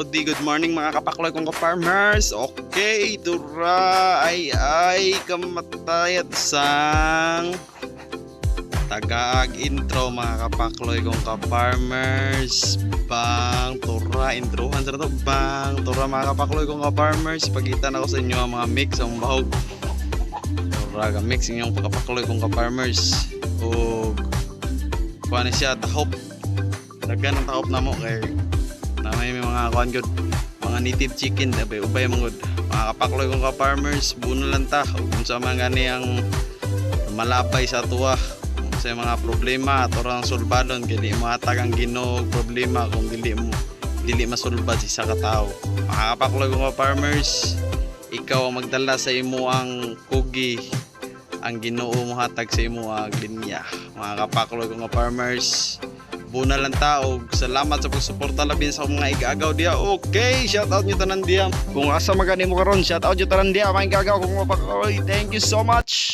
good morning mga kapakloy kong ka-farmers. Okay, dura ay kamatayat sang tagaag intro mga kapakloy kong ka-farmers. Bang tura introhan sa to bang tura mga kapakloy kong ka-farmers. Pagitan ako sa inyo ang mga mix ang bahog. Tura ga mix inyong kapakloy kong ka-farmers. O kuha na siya tahop. Daghan ang tahop na mo kay na may mga kuan good mga native chicken ubay mga good mga kapakloy kong ka-farmers buno lang ta kung sa mga gani ang malapay sa tuwa kung sa mga problema ato rang sulbadon kay di mo hatag ang Ginoo problema kung dili masulbad sa katao. Mga kapakloy kong ka-farmers, ikaw ang magdala sa imo ang kugi, ang Ginoo mo hatag sa imo ang linya. Mga kapakloy kong ka-farmers, buna lang tao. Salamat sa pagsuporta labin sa mga igagaw diya. Okay, shout out nyo tanan diya. Kung asa magani mo karon, shout out nyo tanan diya mga igagaw kung mapakaloy. Thank you so much.